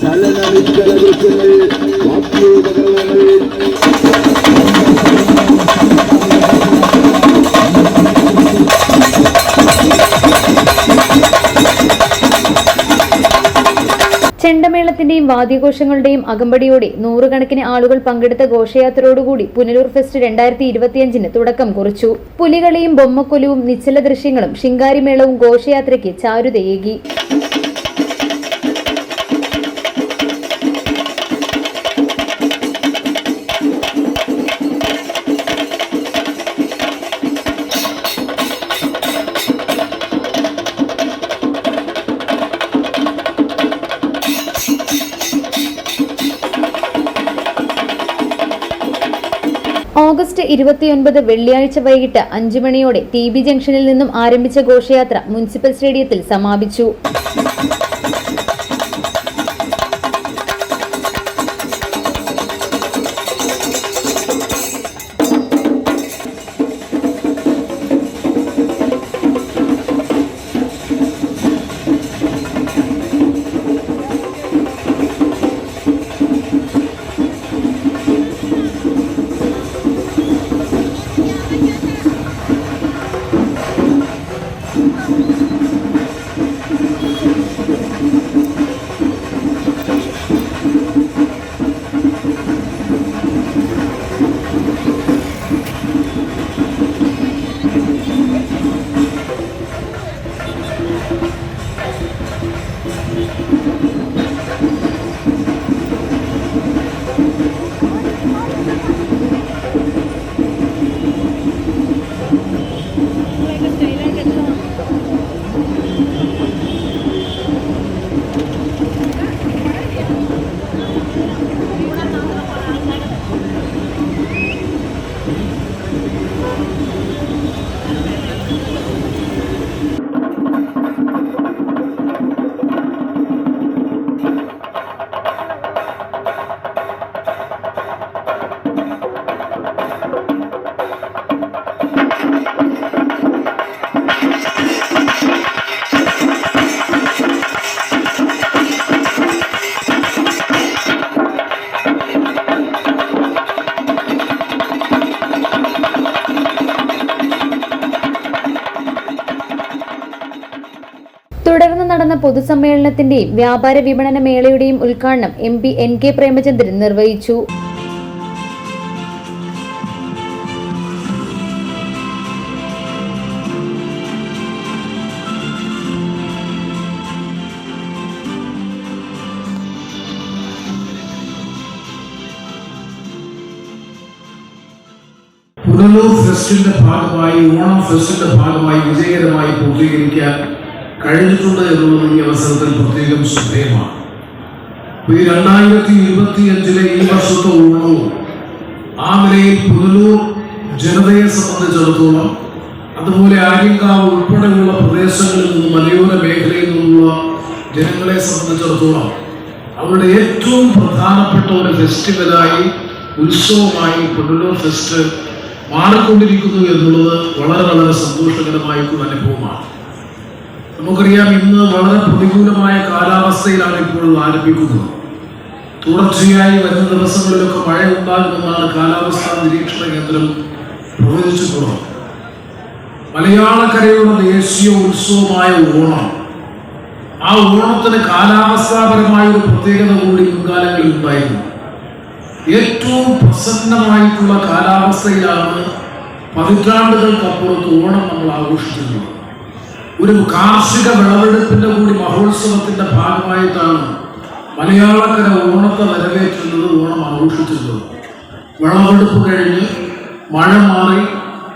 ചലനവിദ്യകൾ വാദ്യോപകരണങ്ങൾ ചെണ്ടമേളത്തിന്റെയും വാദ്യഘോഷങ്ങളുടെയും അകമ്പടിയോടെ നൂറുകണക്കിന് ആളുകൾ പങ്കെടുത്ത ഘോഷയാത്രയോടുകൂടി പുനലൂർ ഫെസ്റ്റ് 2025 തുടക്കം കുറിച്ചു. പുലികളിയും ബൊമ്മക്കൊലുവും നിശ്ചല ദൃശ്യങ്ങളും ശിങ്കാരിമേളവും ഘോഷയാത്രയ്ക്ക് ചാരുതയേകി. ഓഗസ്റ്റ് 29 വെള്ളിയാഴ്ച വൈകിട്ട് 5 മണിയോടെ TB ജംഗ്ഷനിൽ നിന്നും ആരംഭിച്ച ഘോഷയാത്ര മുനിസിപ്പൽ സ്റ്റേഡിയത്തിൽ സമാപിച്ചു. തുടർന്ന് നടന്ന പൊതുസമ്മേളനത്തിന്റെയും വ്യാപാര വിപണന മേളയുടെയും ഉദ്ഘാടനം MP NK പ്രേമചന്ദ്രൻ നിർവഹിച്ചു. പുനലൂർ ഫെസ്റ്റിന്റെ ഭാഗമായി ഓണം ഫെസ്റ്റിന്റെ ഭാഗമായി വിജയകരമായി പൂർത്തീകരിക്കാൻ കഴിഞ്ഞിട്ടുണ്ട് എന്നുള്ളത് ഈ അവസരത്തിൽ പ്രത്യേകം ശ്രദ്ധേയമാണ്. ഈ 2025 ഈ വർഷത്തെ ഓണവും ആ നിലയിൽ പുനലൂർ ജനതയെ സംബന്ധിച്ചിടത്തോളം, അതുപോലെ ആര്യങ്കാവ് ഉൾപ്പെടെയുള്ള പ്രദേശങ്ങളിൽ നിന്നും മലയോര മേഖലയിൽ നിന്നുള്ള ജനങ്ങളെ സംബന്ധിച്ചിടത്തോളം അവരുടെ ഏറ്റവും പ്രധാനപ്പെട്ട ഒരു ഫെസ്റ്റിവലായി, ഉത്സവമായി പുനലൂർ ഫെസ്റ്റ് മാറിക്കൊണ്ടിരിക്കുന്നു എന്നുള്ളത് വളരെ വളരെ സന്തോഷകരമായിട്ടുള്ള അനുഭവമാണ്. നമുക്കറിയാം, ഇന്ന് വളരെ പ്രതികൂലമായ കാലാവസ്ഥയിലാണ് ഇപ്പോൾ ആരംഭിക്കുന്നത്. തുടർച്ചയായി വരുന്ന ദിവസങ്ങളിലൊക്കെ മഴ ഉണ്ടാകുമെന്നാണ് കാലാവസ്ഥാ നിരീക്ഷണ കേന്ദ്രം പ്രവചിച്ചിട്ടുള്ളത്. മലയാളക്കരയുടെ ദേശീയ ഉത്സവമായ ഓണം, ആ ഓണത്തിന് കാലാവസ്ഥാപരമായ ഒരു പ്രത്യേകത കൂടി മുൻകാലങ്ങളിൽ ഉണ്ടായിരുന്നു. ഏറ്റവും പ്രസന്നമായിട്ടുള്ള കാലാവസ്ഥയിലാണ് പതിറ്റാണ്ടുകൾക്കപ്പുറത്ത് ഓണം നമ്മൾ ആഘോഷിക്കുന്നത്. ഒരു കാർഷിക വിളവെടുപ്പിന്റെ കൂടി മഹോത്സവത്തിന്റെ ഭാഗമായിട്ടാണ് മലയാളക്കര ഓണത്തെ വരവേറ്റുന്നത്, ഓണം ആഘോഷിച്ചിരുന്നത്. വിളവെടുപ്പ് കഴിഞ്ഞ് മഴ മാറി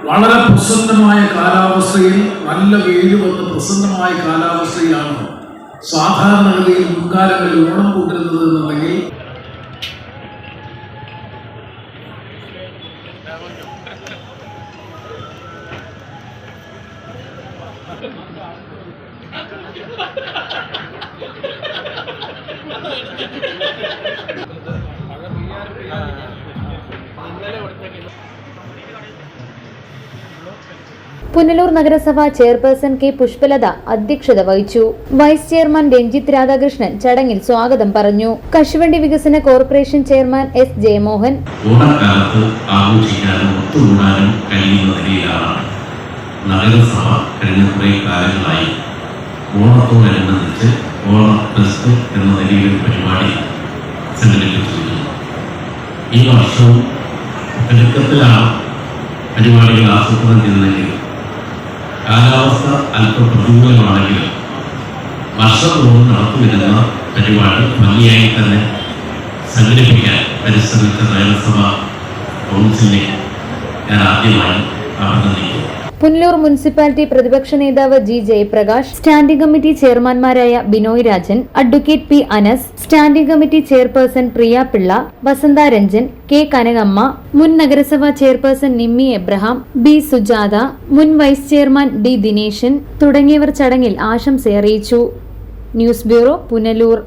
വളരെ പ്രസന്നമായ കാലാവസ്ഥയിൽ, നല്ല വെയിൽ വന്ന് പ്രസന്നമായ കാലാവസ്ഥയിലാണ് സാധാരണഗതിയിൽ മുൻകാലങ്ങളിൽ ഓണം കൊണ്ടിരുന്നത് എന്നുണ്ടെങ്കിൽ പുനലൂർ നഗരസഭ ചെയർപേഴ്സൺ കെ പുഷ്പലത അധ്യക്ഷത വഹിച്ചു. വൈസ് ചെയർമാൻ രഞ്ജിത്ത് രാധാകൃഷ്ണൻ ചടങ്ങിൽ സ്വാഗതം പറഞ്ഞു. കശുവണ്ടി വികസന കോർപ്പറേഷൻ ചെയർമാൻ എസ് ജയമോഹൻ ഓണക്കാലത്ത് ആഘോഷിക്കാനും ഒത്തുകൂടാനും കഴിയുന്ന നിലയിലാണ് നഗരസഭ കഴിഞ്ഞ കുറേ കാലങ്ങളായി ഓണത്തോടനുബന്ധിച്ച് ഓണ ഫെസ്റ്റ് എന്ന നിലയിൽ പരിപാടി സംഘടിപ്പിച്ചിരുന്നു. ഈ വർഷവും ചുരുക്കത്തിലാണ് പരിപാടികൾ ആസൂത്രണം ചെയ്തതെങ്കിൽ കാലാവസ്ഥ അല്പം പ്രതികൂലമാണെങ്കിലും വർഷത്തോറും നടത്തിവരുന്ന പരിപാടി ഭംഗിയായി തന്നെ സംഘടിപ്പിക്കാൻ പരിശ്രമിച്ച നഗരസഭ കൗൺസിലിനെ ഞാൻ ആദ്യമായി അഭിനന്ദിക്കുന്നു. പുനലൂർ മുനിസിപ്പാലിറ്റി പ്രതിപക്ഷ നേതാവ് ജി ജയപ്രകാശ്, സ്റ്റാൻഡിംഗ് കമ്മിറ്റി ചെയർമാൻമാരായ Binoy Rajan, advocate P Anas, standing committee chairperson Priya Pillai, Vasantha Ranjan, K Kanakamma, മുൻ നഗരസഭാ chairperson Nimmi Abraham, B Sujatha, മുൻ വൈസ് ചെയർമാൻ ഡി ദിനേശൻ തുടങ്ങിയവർ ചടങ്ങിൽ ആശംസയറിയിച്ചു. News bureau, Punalur.